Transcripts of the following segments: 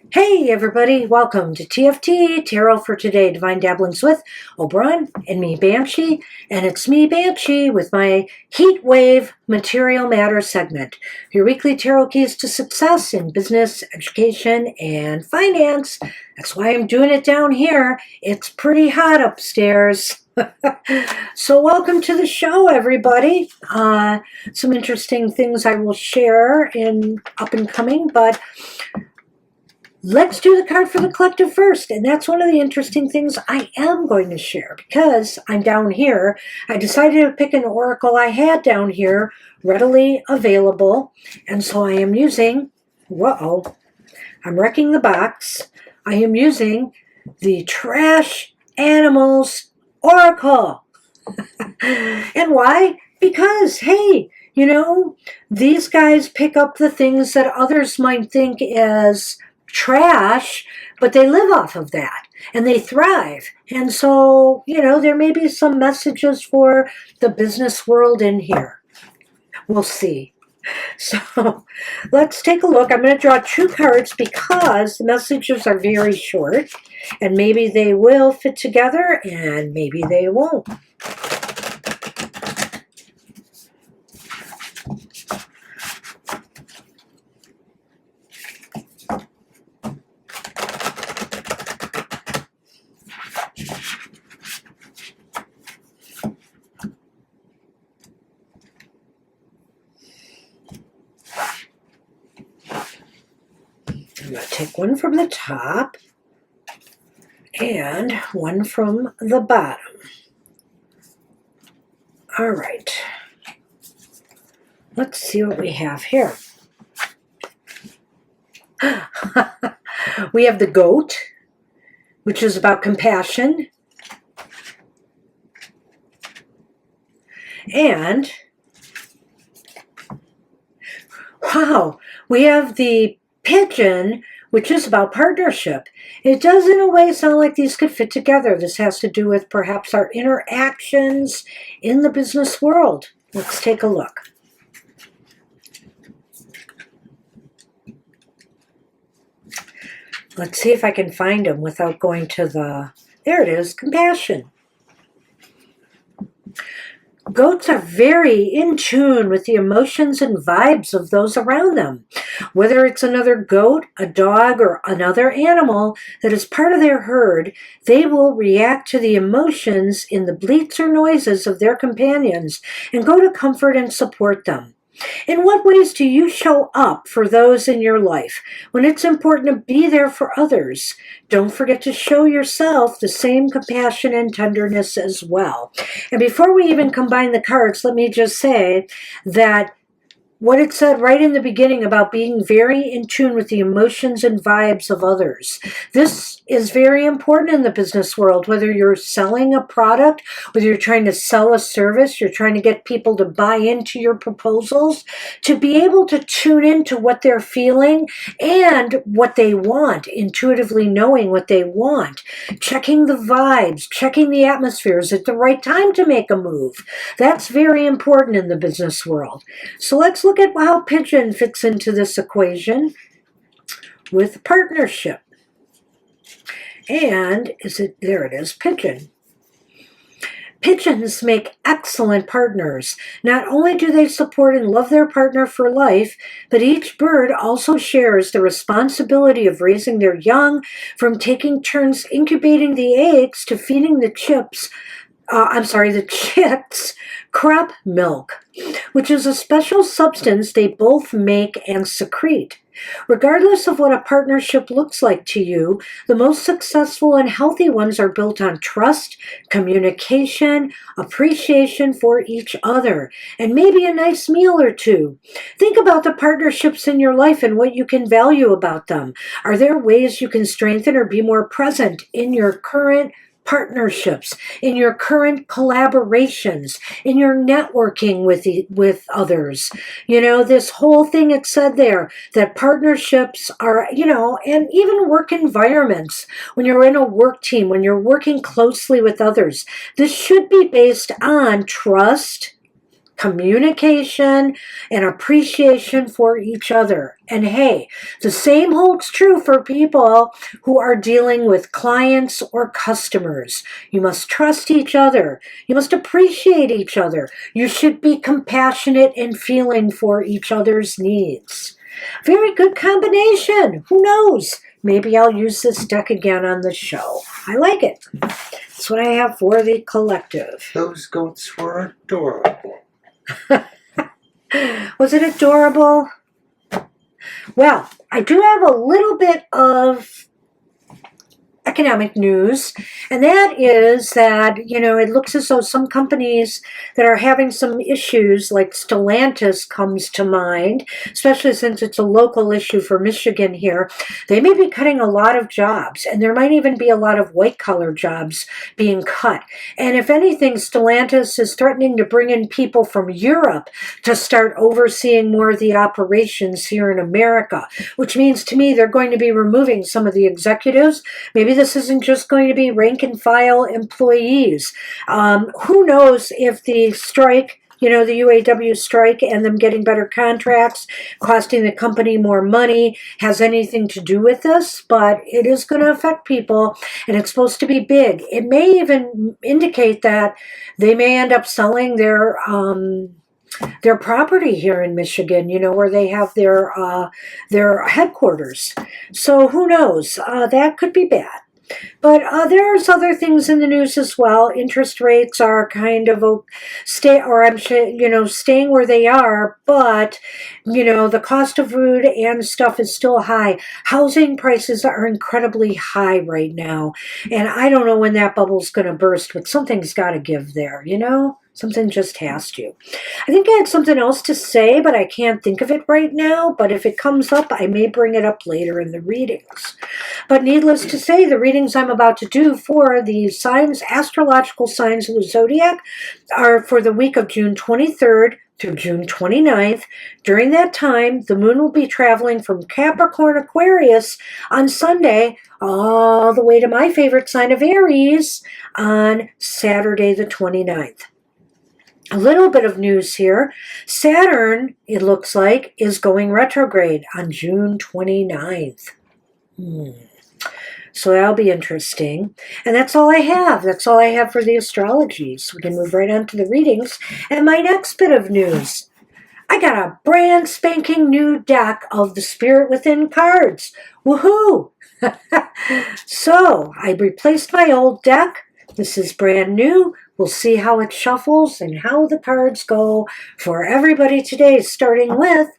Hey everybody, welcome to TFT, Tarot for Today, Divine Dabblings with Oberon and me, Banshee, and it's me, Banshee, with my Heat Wave Material Matter segment, your weekly tarot keys to success in business, education, and finance. That's why I'm doing it down here. It's pretty hot upstairs. So welcome to the show, everybody. Some interesting things I will share in up and coming, but let's do the card for the collective first. And that's one of the interesting things I am going to share because I'm down here. I decided to pick an oracle I had down here readily available. And so I am using, I'm wrecking the box. I am using the Trash Animals Oracle. And why? Because, hey, you know, these guys pick up the things that others might think is trash, but they live off of that and they thrive. And so, you know, there may be some messages for the business world in here. We'll see. So let's take a look. I'm going to draw 2 cards because the messages are very short and maybe they will fit together and maybe they won't. I'm going to take one from the top and one from the bottom. All right. Let's see what we have here. We have the goat, which is about compassion. And, wow, we have the pigeon, which is about partnership. It does in a way sound like these could fit together. This has to do with perhaps our interactions in the business world. Let's take a look. Let's see if I can find them without going to the, there it is, compassion. Goats are very in tune with the emotions and vibes of those around them. Whether it's another goat, a dog, or another animal that is part of their herd, they will react to the emotions in the bleats or noises of their companions and go to comfort and support them. In what ways do you show up for those in your life when it's important to be there for others? Don't forget to show yourself the same compassion and tenderness as well. And before we even combine the cards, let me just say that what it said right in the beginning about being very in tune with the emotions and vibes of others. This is very important in the business world, whether you're selling a product, whether you're trying to sell a service, you're trying to get people to buy into your proposals, to be able to tune into what they're feeling and what they want, intuitively knowing what they want, checking the vibes, checking the atmosphere. Is it the right time to make a move? That's very important in the business world. So let's look at how pigeon fits into this equation with partnership. And there it is, pigeon. Pigeons make excellent partners. Not only do they support and love their partner for life, but each bird also shares the responsibility of raising their young, from taking turns incubating the eggs to feeding the chicks crop milk, which is a special substance they both make and secrete. Regardless of what a partnership looks like to you, the most successful and healthy ones are built on trust, communication, appreciation for each other, and maybe a nice meal or two. Think about the partnerships in your life and what you can value about them. Are there ways you can strengthen or be more present in your current partnerships, in your current collaborations, in your networking with others? You know, this whole thing it said there that partnerships are, you know, and even work environments, when you're in a work team, when you're working closely with others, this should be based on trust, communication, and appreciation for each other. And hey, the same holds true for people who are dealing with clients or customers. You must trust each other. You must appreciate each other. You should be compassionate and feeling for each other's needs. Very good combination. Who knows? Maybe I'll use this deck again on the show. I like it. That's what I have for the collective. Those goats were adorable. Was it adorable? Well, I do have a little bit of economic news, and that is that, you know, it looks as though some companies that are having some issues, like Stellantis comes to mind, especially since it's a local issue for Michigan here, they may be cutting a lot of jobs, and there might even be a lot of white-collar jobs being cut. And if anything, Stellantis is threatening to bring in people from Europe to start overseeing more of the operations here in America, which means to me they're going to be removing some of the executives. Maybe this isn't just going to be rank and file employees. Who knows if the strike, you know, the UAW strike and them getting better contracts, costing the company more money, has anything to do with this, but it is going to affect people, and it's supposed to be big. It may even indicate that they may end up selling their property here in Michigan, you know, where they have their headquarters. So who knows? That could be bad. But there's other things in the news as well. Interest rates are kind of staying where they are, but you know, the cost of food and stuff is still high. Housing prices are incredibly high right now, and I don't know when that bubble's going to burst, but something's got to give there, you know? Something just has to. I think I had something else to say, but I can't think of it right now. But if it comes up, I may bring it up later in the readings. But needless to say, the readings I'm about to do for the signs, astrological signs of the zodiac, are for the week of June 23rd through June 29th. During that time, the moon will be traveling from Capricorn, Aquarius on Sunday all the way to my favorite sign of Aries on Saturday the 29th. A little bit of news here. Saturn, it looks like, is going retrograde on June 29th. So that'll be interesting. And that's all I have. That's all I have for the astrology. So we can move right on to the readings. And my next bit of news. I got a brand spanking new deck of the Spirit Within cards. Woohoo! So I replaced my old deck. This is brand new. We'll see how it shuffles and how the cards go for everybody today, starting with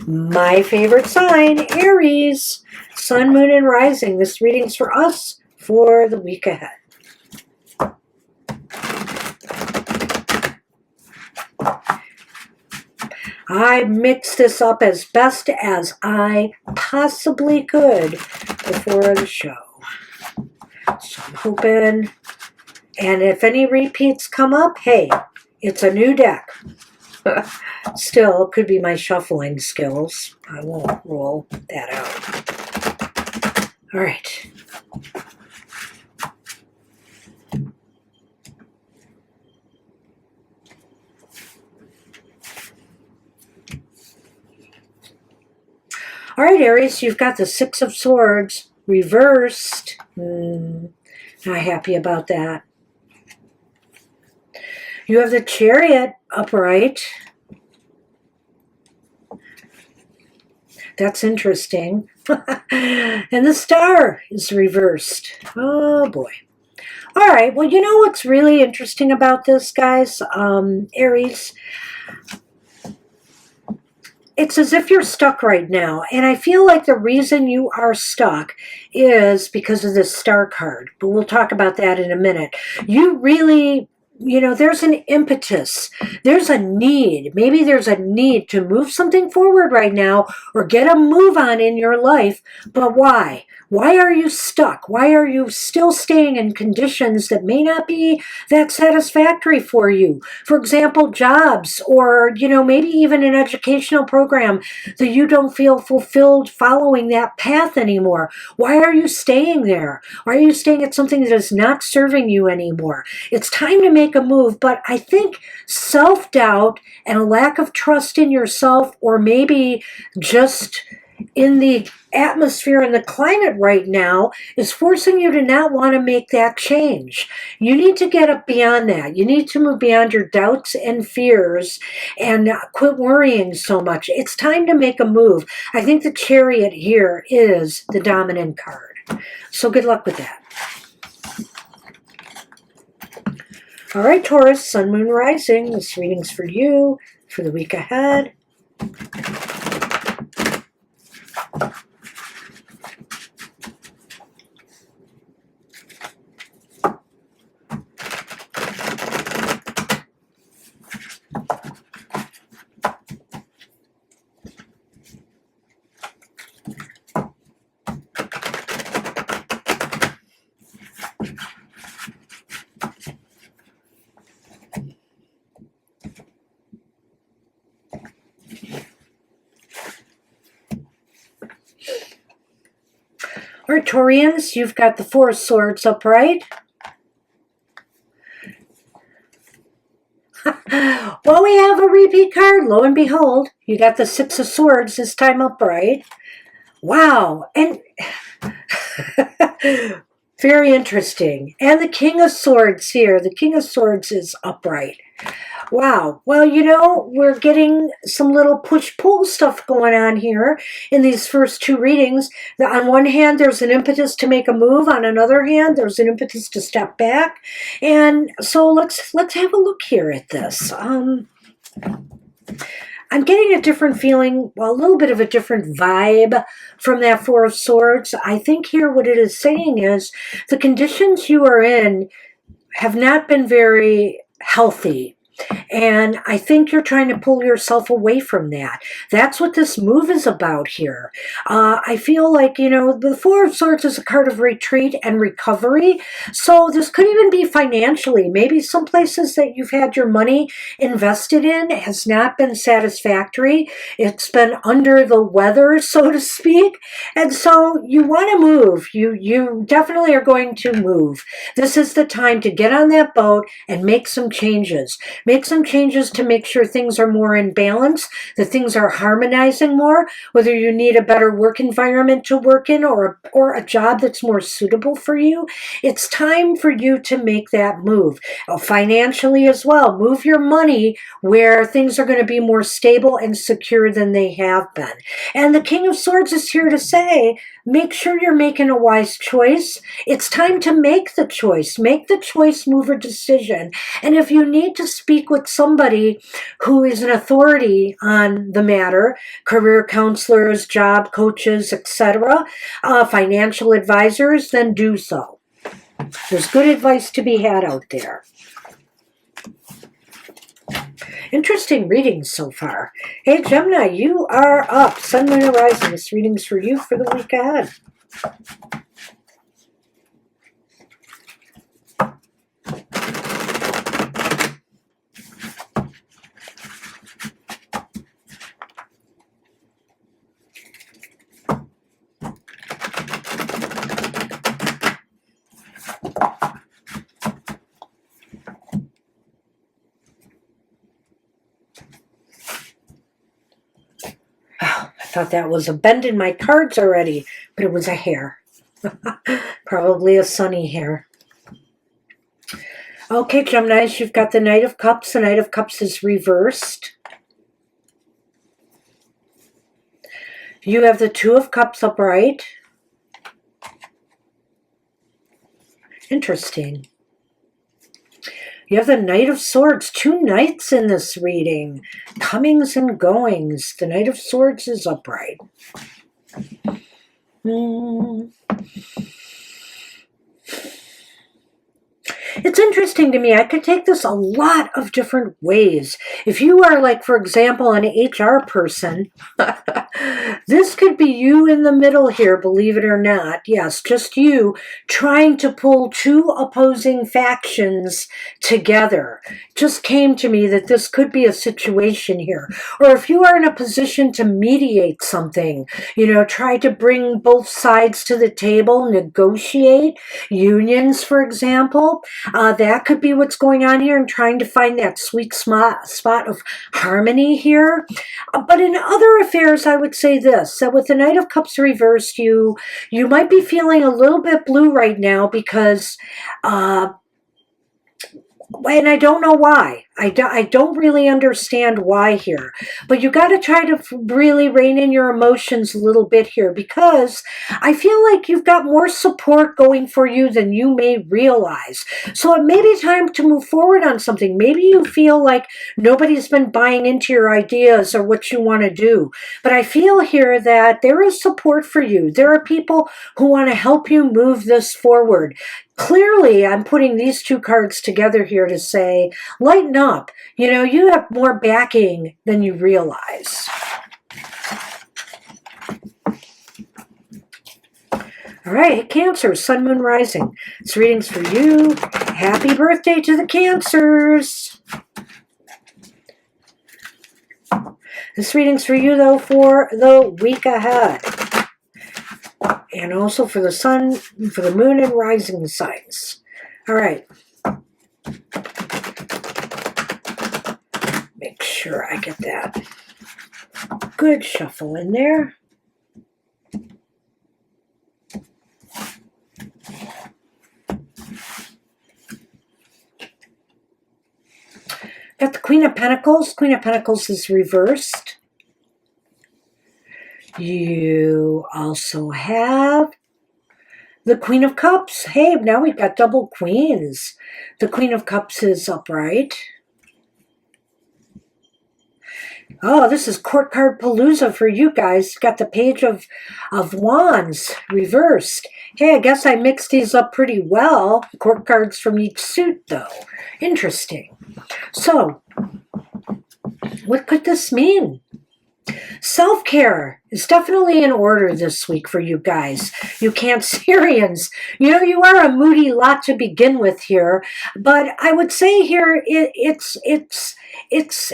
my favorite sign, Aries, Sun, Moon, and Rising. This reading's for us for the week ahead. I mixed this up as best as I possibly could before the show. So I'm hoping, and if any repeats come up, hey, it's a new deck. Still, it could be my shuffling skills. I won't roll that out. All right. All right, Aries, you've got the Six of Swords reversed. Not happy about that. You have the Chariot upright. That's interesting. And the Star is reversed. Oh, boy. All right. Well, you know what's really interesting about this, guys? Aries. it's as if you're stuck right now. And I feel like the reason you are stuck is because of this star card. But we'll talk about that in a minute. You really, there's an impetus. There's a need. Maybe there's a need to move something forward right now or get a move on in your life. But why? Why are you stuck? Why are you still staying in conditions that may not be that satisfactory for you? For example, jobs or, maybe even an educational program that you don't feel fulfilled following that path anymore. Why are you staying there? Why are you staying at something that is not serving you anymore? It's time to make a move, but I think self-doubt and a lack of trust in yourself, or maybe just in the atmosphere and the climate right now, is forcing you to not want to make that change. You need to get up beyond that. You need to move beyond your doubts and fears and quit worrying so much. It's time to make a move. I think the Chariot here is the dominant card. So good luck with that. All right, Taurus, Sun, Moon, Rising. This reading's for you for the week ahead. All right, Taurians, you've got the Four of Swords upright. Well, we have a repeat card. Lo and behold, you got the Six of Swords this time upright. Wow. And very interesting. And the King of Swords here. The King of Swords is upright. Wow. Well, we're getting some little push-pull stuff going on here in these first two readings. On one hand, there's an impetus to make a move. On another hand, there's an impetus to step back. And so let's have a look here at this. I'm getting a different feeling, well, a little bit of a different vibe from that Four of Swords. I think here what it is saying is the conditions you are in have not been very healthy. And I think you're trying to pull yourself away from that. That's what this move is about here. I feel like, the Four of Swords is a card of retreat and recovery. So this could even be financially. Maybe some places that you've had your money invested in has not been satisfactory. It's been under the weather, so to speak. And so you want to move. You definitely are going to move. This is the time to get on that boat and make some changes. Make some changes to make sure things are more in balance, that things are harmonizing more, whether you need a better work environment to work in or a job that's more suitable for you. It's time for you to make that move. Financially as well, move your money where things are going to be more stable and secure than they have been. And the King of Swords is here to say, make sure you're making a wise choice. It's time to make the choice. Make the choice, move, or decision. And if you need to speak with somebody who is an authority on the matter, career counselors, job coaches, etc., financial advisors, then do so. There's good advice to be had out there. Interesting readings so far. Hey, Gemini, you are up. Sun, Moon, and Rising. This reading's for you for the week ahead. I thought that was a bend in my cards already, but it was a hair. Probably a sunny hair. Okay, Geminis, you've got the Knight of Cups. The Knight of Cups is reversed. You have the Two of Cups upright. Interesting. You have the Knight of Swords, 2 knights in this reading. Comings and goings. The Knight of Swords is upright. It's interesting to me. I could take this a lot of different ways. If you are, like, for example, an HR person, this could be you in the middle here, believe it or not. Yes, just you trying to pull 2 opposing factions together. Just came to me that this could be a situation here. Or if you are in a position to mediate something, try to bring both sides to the table, negotiate unions, for example. That could be what's going on here, and trying to find that sweet spot of harmony here. But in other affairs, I would say this, that with the Knight of Cups reversed, you might be feeling a little bit blue right now because, and I don't know why. I don't really understand why here. But you got to try to really rein in your emotions a little bit here, because I feel like you've got more support going for you than you may realize. So it may be time to move forward on something. Maybe you feel like nobody's been buying into your ideas or what you want to do. But I feel here that there is support for you. There are people who want to help you move this forward. Clearly, I'm putting these 2 cards together here to say, lighten up. You have more backing than you realize. All right, Cancer, Sun, Moon, Rising. This reading's for you. Happy birthday to the Cancers. This reading's for you, though, for the week ahead. And also for the Sun, for the Moon, and Rising signs. All right. Make sure I get that good shuffle in there. Got the Queen of Pentacles. Queen of Pentacles is reversed. You also have the Queen of Cups. Hey, now we've got double queens. The Queen of Cups is upright. Oh, this is Court Card Palooza for you guys. Got the Page of Wands reversed. Hey, I guess I mixed these up pretty well. Court cards from each suit, though. Interesting. So, what could this mean? Self-care is definitely in order this week for you guys. You Cancerians. You are a moody lot to begin with here, but I would say here it's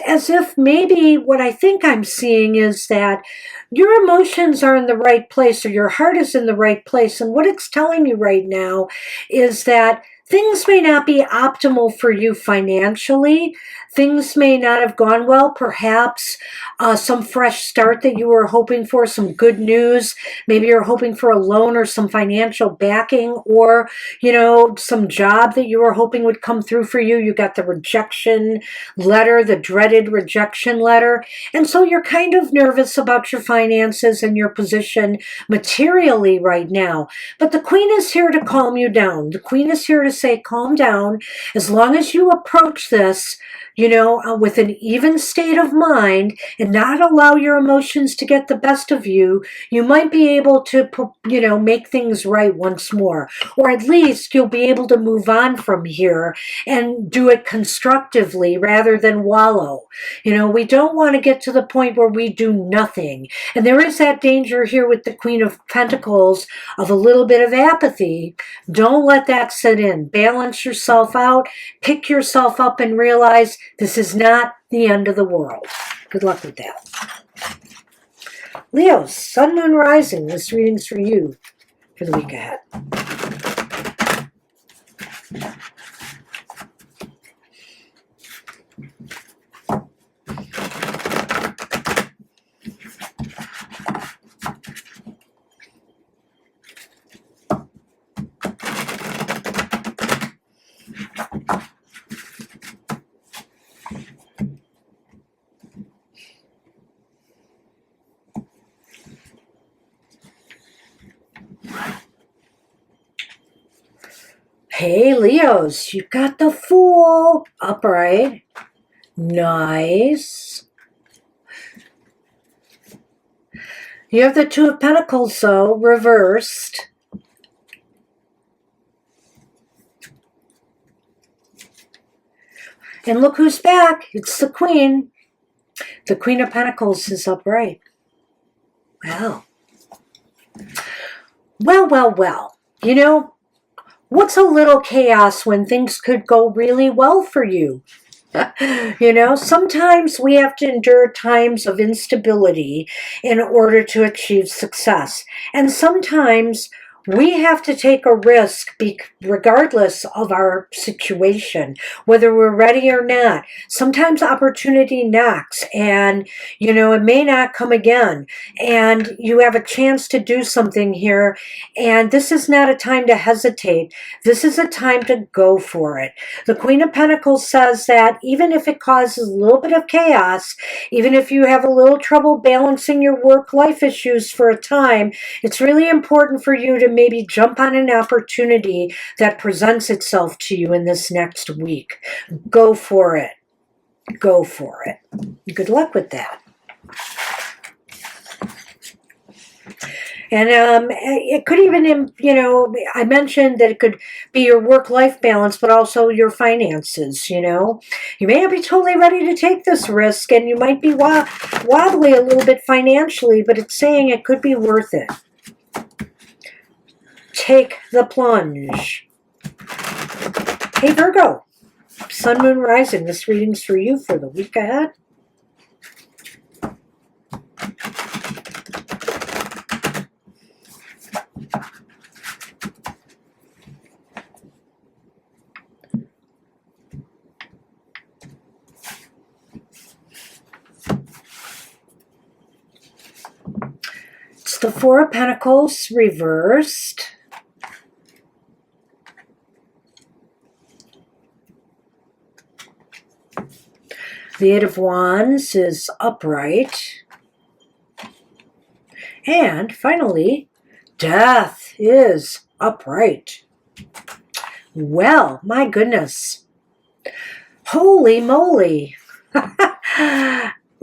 as if maybe what I think I'm seeing is that your emotions are in the right place, or your heart is in the right place, and what it's telling you right now is that things may not be optimal for you financially. Things may not have gone well. Perhaps some fresh start that you were hoping for, some good news. Maybe you're hoping for a loan or some financial backing, or, some job that you were hoping would come through for you. You got the rejection letter, the dreaded rejection letter. And so you're kind of nervous about your finances and your position materially right now. But the Queen is here to calm you down. The Queen is here to say, calm down. As long as you approach this, with an even state of mind and not allow your emotions to get the best of you, you might be able to, make things right once more. Or at least you'll be able to move on from here and do it constructively rather than wallow. We don't want to get to the point where we do nothing. And there is that danger here with the Queen of Pentacles of a little bit of apathy. Don't let that sit in. Balance yourself out. Pick yourself up and realize this is not the end of the world. Good luck with that. Leo, Sun, Moon, Rising. This reading's for you for the week ahead. Hey, Leos, you got the Fool upright. Nice. You have the Two of Pentacles, though, reversed. And look who's back. It's the Queen. The Queen of Pentacles is upright. Wow. Well. You know, what's a little chaos when things could go really well for you? You know, sometimes we have to endure times of instability in order to achieve success. And sometimes we have to take a risk regardless of our situation, whether we're ready or not. Sometimes opportunity knocks and, you know, it may not come again. And you have a chance to do something here. And this is not a time to hesitate. This is a time to go for it. The Queen of Pentacles says that even if it causes a little bit of chaos, even if you have a little trouble balancing your work-life issues for a time, it's really important for you to maybe jump on an opportunity that presents itself to you in this next week. Go for it. Go for it. Good luck with that. And it could even, you know, I mentioned that it could be your work-life balance, but also your finances, you know. You may not be totally ready to take this risk, and you might be wobbly a little bit financially, but it's saying it could be worth it. Take the plunge. Hey, Virgo. Sun, Moon, Rising. This reading's for you for the week ahead. It's the Four of Pentacles reversed. The Eight of Wands is upright. And finally, Death is upright. Well, my goodness. Holy moly.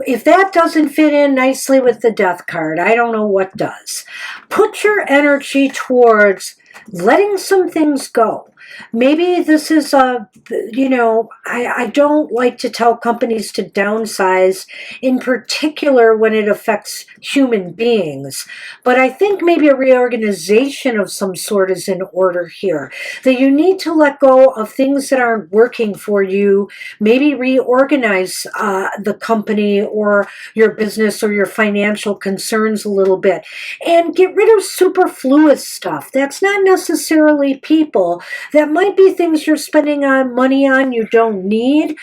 If that doesn't fit in nicely with the Death card, I don't know what does. Put your energy towards letting some things go. Maybe this is a, you know, I don't like to tell companies to downsize, in particular when it affects human beings. But I think maybe a reorganization of some sort is in order here. That you need to let go of things that aren't working for you. Maybe reorganize the company or your business or your financial concerns a little bit. And get rid of superfluous stuff. That's not necessarily people. That might be things you're spending money on you don't need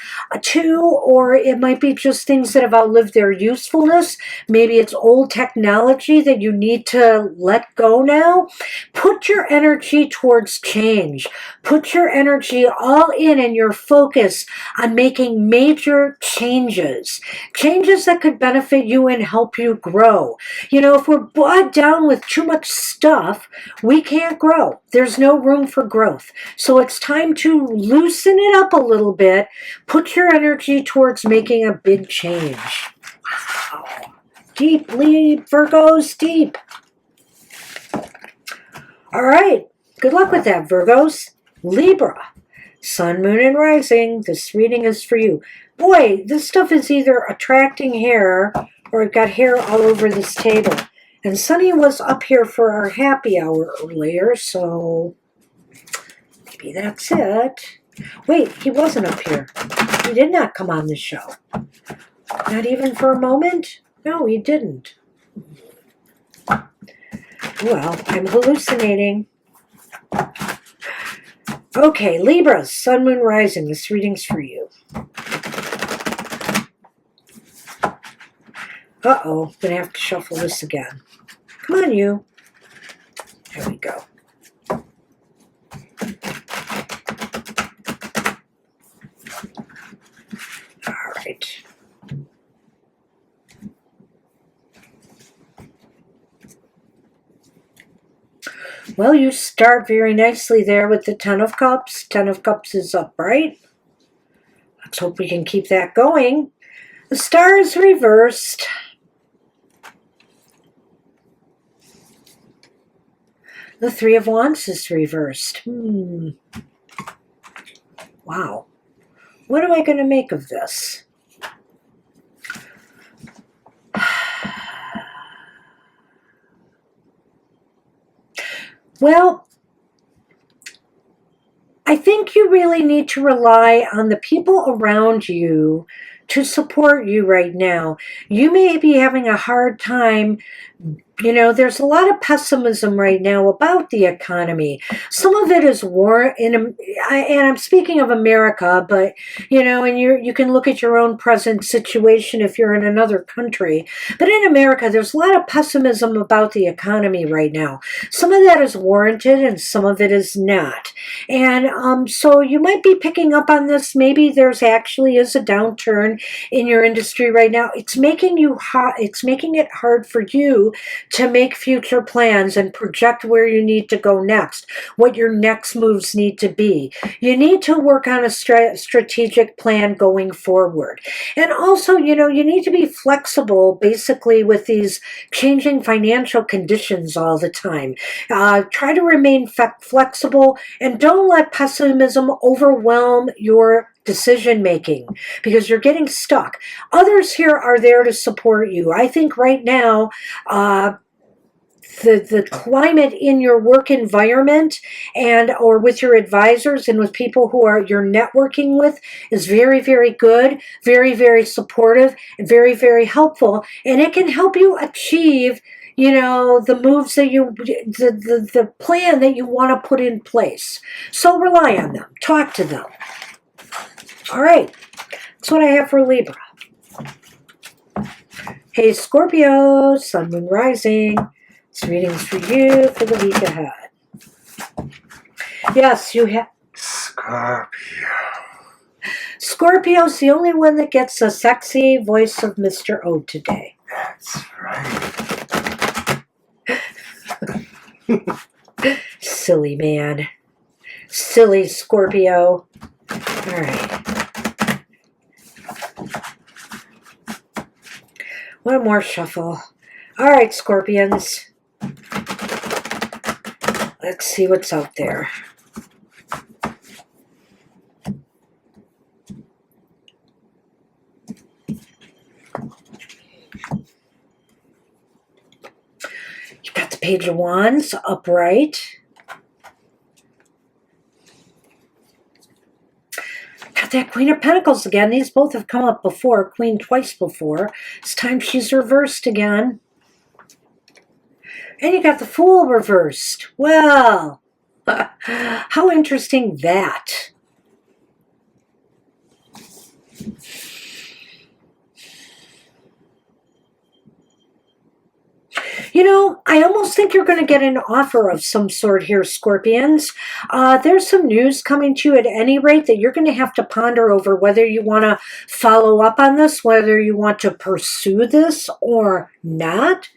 or it might be just things that have outlived their usefulness. Maybe it's old technology that you need to let go now. Put your energy towards change. Put your energy all in and your focus on making major changes. Changes that could benefit you and help you grow. You know, if we're bogged down with too much stuff, we can't grow. There's no room for growth. So it's time to loosen it up a little bit. Put your energy towards making a big change. Wow. Deeply, Virgos, deep. All right. Good luck with that, Virgos. Libra. Sun, Moon, and Rising. This reading is for you. Boy, this stuff is either attracting hair or it got hair all over this table. And Sunny was up here for our happy hour earlier, so maybe that's it. Wait, he wasn't up here. He did not come on the show. Not even for a moment? No, he didn't. Well, I'm hallucinating. Okay, Libra, Sun, Moon, Rising. This reading's for you. Uh-oh, gonna have to shuffle this again. Come on, you. There we go. All right. Well, you start very nicely there with the Ten of Cups. Ten of Cups is upright. Let's hope we can keep that going. The Star is reversed. The Three of Wands is reversed. Wow. What am I going to make of this? Well, I think you really need to rely on the people around you to support you right now. You may be having a hard time. You know, there's a lot of pessimism right now about the economy. Some of it is war, and I'm speaking of America, but, you know, and you can look at your own present situation if you're in another country. But in America, there's a lot of pessimism about the economy right now. Some of that is warranted and some of it is not. And so you might be picking up on this. Maybe there's actually is a downturn in your industry right now. It's making it hard for you to make future plans and project where you need to go next, what your next moves need to be. You need to work on a strategic plan going forward. And also, you know, you need to be flexible basically with these changing financial conditions all the time. Try to remain flexible and don't let pessimism overwhelm your decision making because you're getting stuck. Others here are there to support you. I think right now, the climate in your work environment and or with your advisors and with people who you're networking with is very, very good, very, very supportive, and very, very helpful. And it can help you achieve, you know, the moves that the plan that you want to put in place. So rely on them. Talk to them. All right. That's what I have for Libra. Hey, Scorpio, Sun, Moon, Rising. This reading's for you for the week ahead. Yes, you have... Scorpio. Scorpio's the only one that gets the sexy voice of Mr. O today. That's right. Silly man. Silly Scorpio. All right. One more shuffle. All right, Scorpions. Let's see what's out there. You've got the Page of Wands upright. Got that Queen of Pentacles again. These both have come up before. Queen twice before. This time she's reversed again. And you got the Fool reversed. Well, how interesting that. You know, I almost think you're going to get an offer of some sort here, Scorpions. There's some news coming to you at any rate that you're going to have to ponder over whether you want to follow up on this, whether you want to pursue this or not.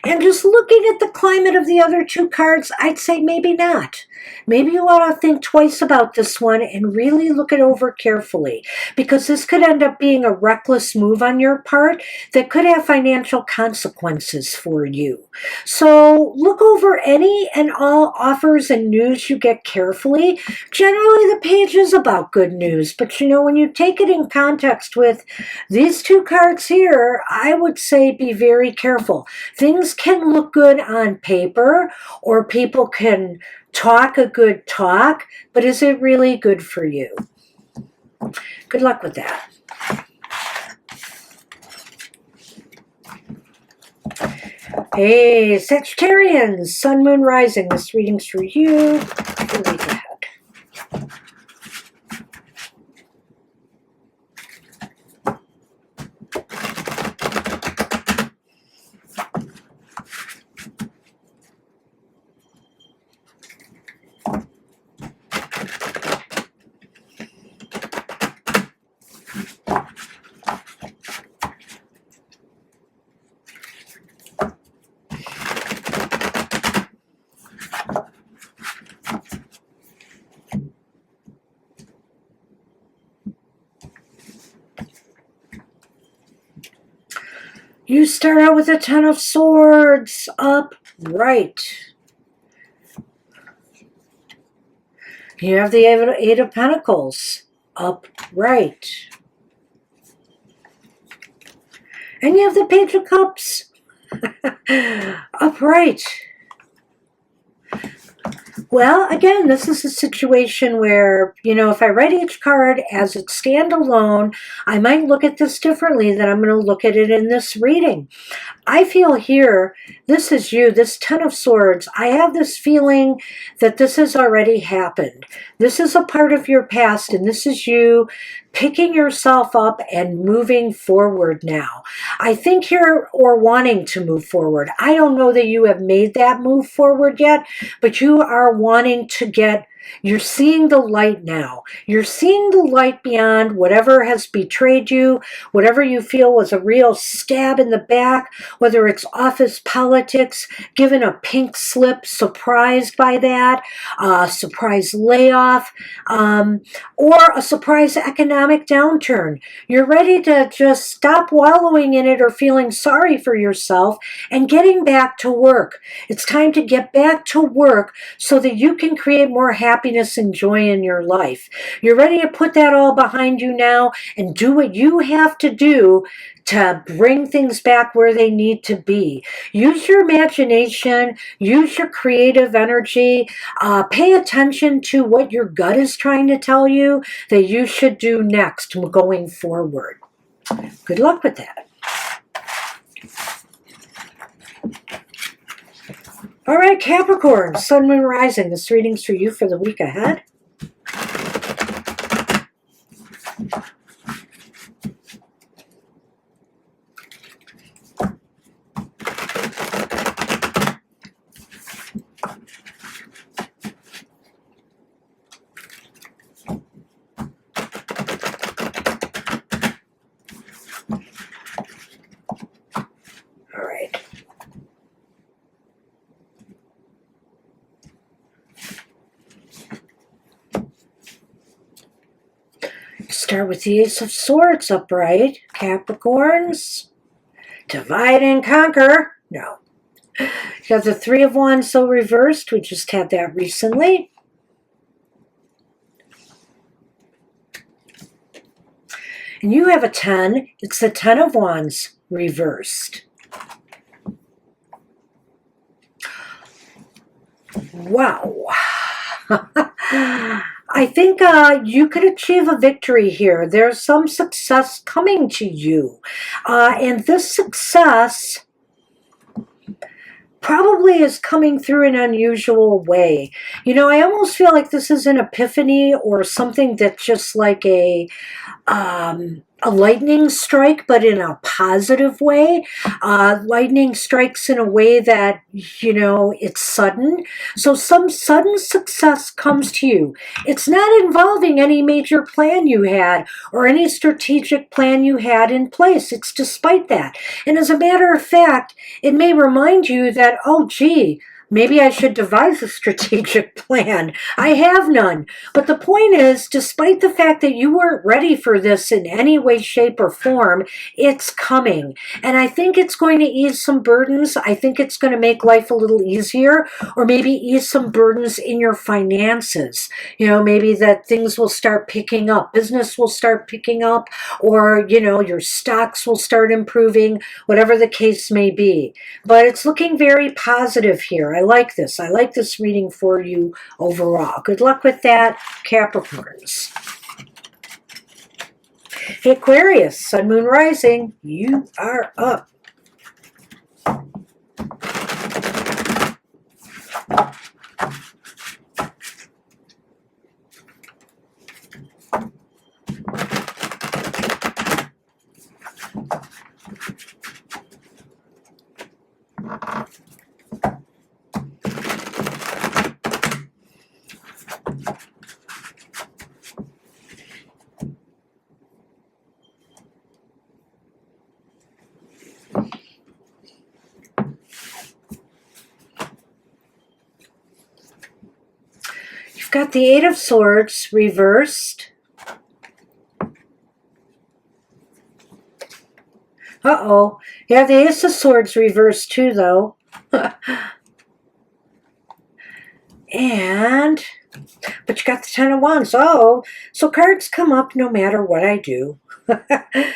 And just looking at the climate of the other two cards, I'd say maybe not. Maybe you want to think twice about this one and really look it over carefully, because this could end up being a reckless move on your part that could have financial consequences for you. So look over any and all offers and news you get carefully. Generally, the page is about good news, but you know, when you take it in context with these two cards here, I would say be very careful. Things can look good on paper, or people can talk a good talk, but is it really good for you? Good luck with that. Hey, Sagittarians, Sun, Moon, Rising. This reading's for you for the week ahead. You start out with a Ten of Swords, upright. You have the Eight of Pentacles, upright. And you have the Page of Cups, upright. Well, again, this is a situation where, you know, if I read each card as it standalone, I might look at this differently than I'm going to look at it in this reading. I feel here, this is you, this Ten of Swords. I have this feeling that this has already happened. This is a part of your past, and this is you picking yourself up and moving forward now. I think here, or wanting to move forward. I don't know that you have made that move forward yet, but you are wanting to get, you're seeing the light now. You're seeing the light beyond whatever has betrayed you, whatever you feel was a real stab in the back, whether it's office politics, given a pink slip, surprised by that, surprise layoff, or a surprise economic downturn. You're ready to just stop wallowing in it or feeling sorry for yourself and getting back to work. It's time to get back to work so that you can create more happiness and joy in your life. You're ready to put that all behind you now and do what you have to do to bring things back where they need to be. Use your imagination, use your creative energy, pay attention to what your gut is trying to tell you that you should do next going forward. Good luck with that. All right, Capricorn, Sun, Moon, Rising. This reading's for you for the week ahead. All right. Start with the Ace of Swords upright. Capricorns, divide and conquer. No. You have the Three of Wands so reversed. We just had that recently. And you have a 10. It's the Ten of Wands reversed. Wow. I think you could achieve a victory here. There's some success coming to you. And this success probably is coming through an unusual way. You know, I almost feel like this is an epiphany or something that's just like a lightning strike, but in a positive way. Lightning strikes in a way that, you know, it's sudden. So some sudden success comes to you. It's not involving any major plan you had or any strategic plan you had in place. It's despite that. And as a matter of fact, it may remind you that, oh, gee, maybe I should devise a strategic plan. I have none. But the point is, despite the fact that you weren't ready for this in any way, shape, or form, it's coming. And I think it's going to ease some burdens. I think it's going to make life a little easier, or maybe ease some burdens in your finances. You know, maybe that things will start picking up. Business will start picking up, or, you know, your stocks will start improving, whatever the case may be. But it's looking very positive here. I like this. I like this reading for you overall. Good luck with that, Capricorns. Hey, Aquarius, Sun, Moon, Rising, you are up. You've got the Eight of Swords reversed. Uh-oh. You have the Ace of Swords reversed too, though. And, but you got the Ten of Wands. Oh, so cards come up no matter what I do.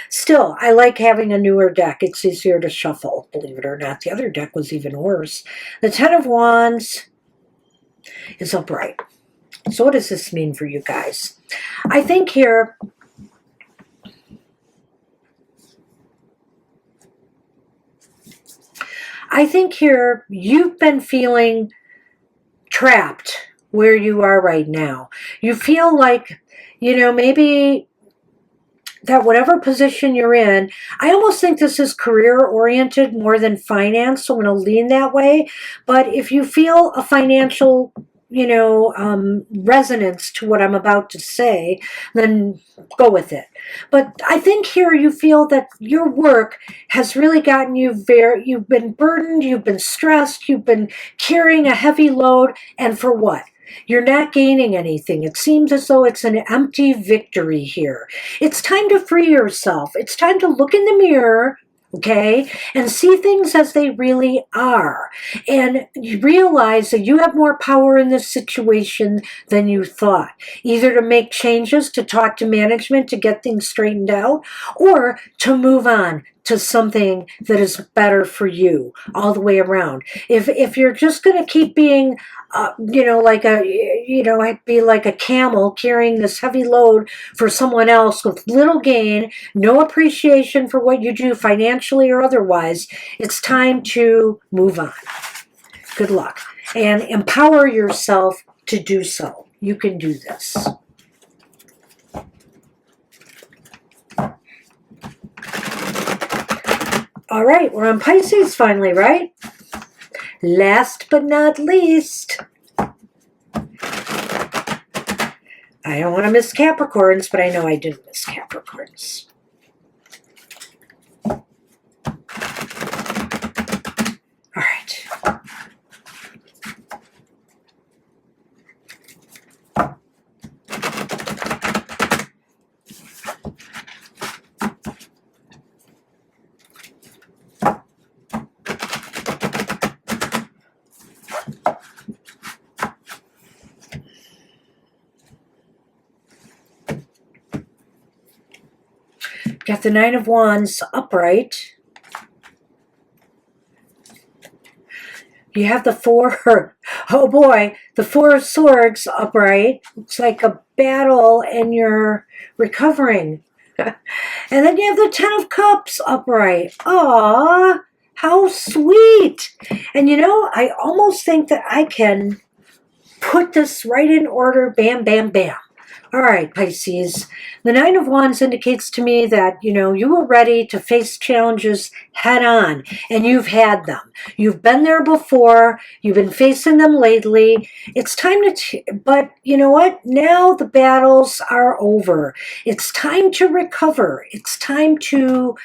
Still, I like having a newer deck. It's easier to shuffle, believe it or not. The other deck was even worse. The Ten of Wands is upright. So what does this mean for you guys? I think here, you've been feeling trapped where you are right now. You feel like, maybe that whatever position you're in, I almost think this is career-oriented more than finance, so I'm going to lean that way. But if you feel a financial, resonance to what I'm about to say, then go with it. But I think here you feel that your work has really gotten you you've been burdened, you've been stressed, you've been carrying a heavy load, and for what? You're not gaining anything. It seems as though it's an empty victory here. It's time to free yourself. It's time to look in the mirror, okay, and see things as they really are. And you realize that you have more power in this situation than you thought. Either to make changes, to talk to management, to get things straightened out, or to move on to something that is better for you all the way around. If you're just going to keep being, I'd be like a camel carrying this heavy load for someone else with little gain, no appreciation for what you do financially or otherwise, it's time to move on. Good luck. And empower yourself to do so. You can do this. All right, we're on Pisces finally, right? Last but not least, I don't want to miss Capricorns, but I know I didn't miss Capricorns. All right. Got the Nine of Wands upright. You have the Four, oh boy, the Four of Swords upright. Looks like a battle and you're recovering. And then you have the Ten of Cups upright. Aww, how sweet. And I almost think that I can put this right in order. Bam, bam, bam. All right, Pisces. The Nine of Wands indicates to me that, you were ready to face challenges head on, and you've had them. You've been there before. You've been facing them lately. It's time to, but you know what? Now the battles are over. It's time to recover. It's time to,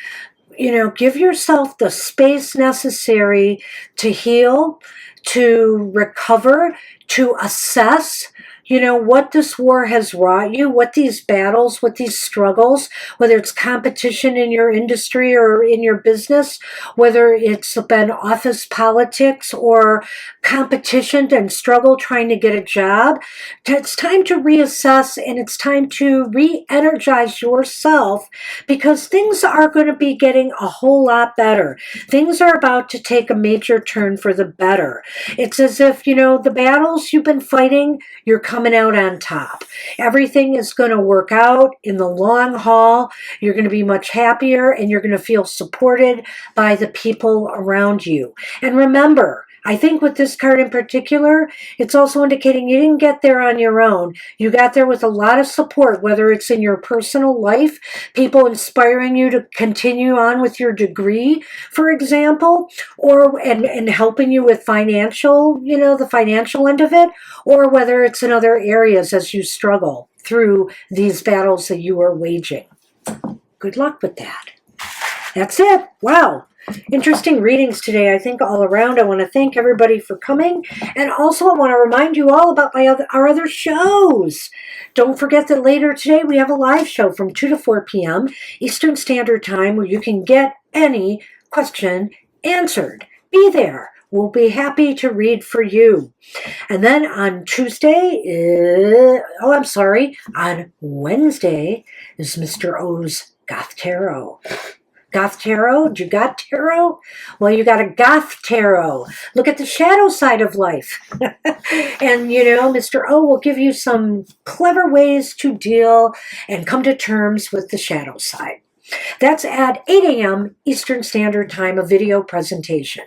give yourself the space necessary to heal, to recover, to assess, what this war has wrought you, what these battles, what these struggles, whether it's competition in your industry or in your business, whether it's been office politics or competition and struggle trying to get a job. It's time to reassess and it's time to re-energize yourself because things are going to be getting a whole lot better. Things are about to take a major turn for the better. It's as if, the battles you've been fighting, you're coming out on top. Everything is going to work out in the long haul. You're going to be much happier and you're going to feel supported by the people around you. And remember, I think with this card in particular, it's also indicating you didn't get there on your own. You got there with a lot of support, whether it's in your personal life, people inspiring you to continue on with your degree, for example, or and helping you with financial, the financial end of it, or whether it's in other areas as you struggle through these battles that you are waging. Good luck with that. That's it. Wow. Interesting readings today, I think, all around. I want to thank everybody for coming. And also, I want to remind you all about our other shows. Don't forget that later today, we have a live show from 2 to 4 p.m. Eastern Standard Time where you can get any question answered. Be there. We'll be happy to read for you. And then on on Wednesday is Mr. O's Goth Tarot. Goth Tarot? You got tarot? Well, you got a Goth Tarot. Look at the shadow side of life. And, Mr. O will give you some clever ways to deal and come to terms with the shadow side. That's at 8 a.m. Eastern Standard Time, a video presentation.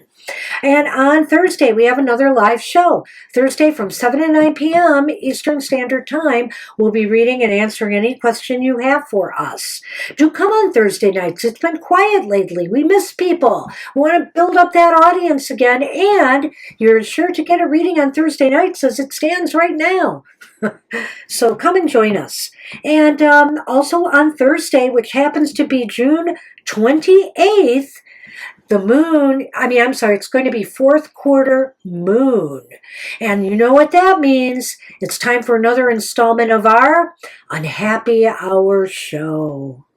And on Thursday, we have another live show. Thursday from 7 to 9 p.m. Eastern Standard Time, we'll be reading and answering any question you have for us. Do come on Thursday nights. It's been quiet lately. We miss people. We want to build up that audience again. And you're sure to get a reading on Thursday nights as it stands right now. So come and join us. And also on Thursday, which happens to be June 28th, it's going to be fourth quarter moon. And you know what that means? It's time for another installment of our Unhappy Hour show.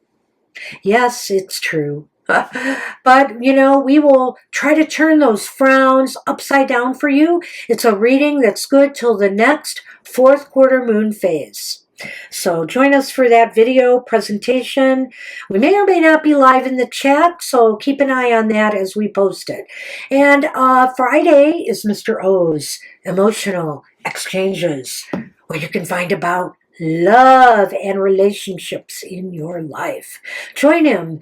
Yes, it's true. But, we will try to turn those frowns upside down for you. It's a reading that's good till the next fourth quarter moon phase. So join us for that video presentation. We may or may not be live in the chat, so keep an eye on that as we post it. And Friday is Mr. O's Emotional Exchanges, where you can find about love and relationships in your life. Join him.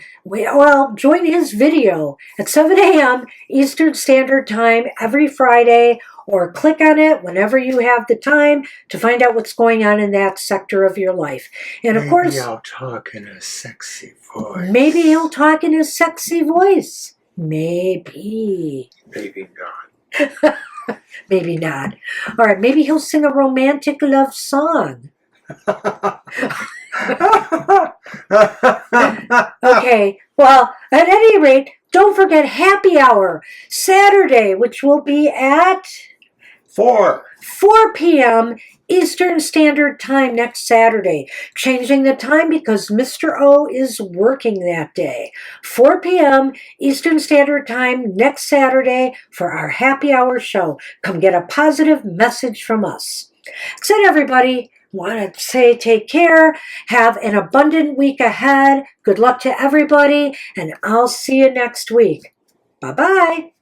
Join his video at 7 a.m. Eastern Standard Time every Friday, or click on it whenever you have the time to find out what's going on in that sector of your life. And of course, maybe I'll talk in a sexy voice. Maybe he'll talk in his sexy voice. Maybe. Maybe not. Maybe not. All right, maybe he'll sing a romantic love song. Okay, well, at any rate, don't forget Happy Hour Saturday, which will be at 4 p.m. Eastern Standard Time next Saturday. Changing the time because Mr. O is working that day. 4 p.m. Eastern Standard Time next Saturday for our Happy Hour show. Come get a positive message from us. That's it, everybody. Want to say take care. Have an abundant week ahead. Good luck to everybody, and I'll see you next week. Bye-bye.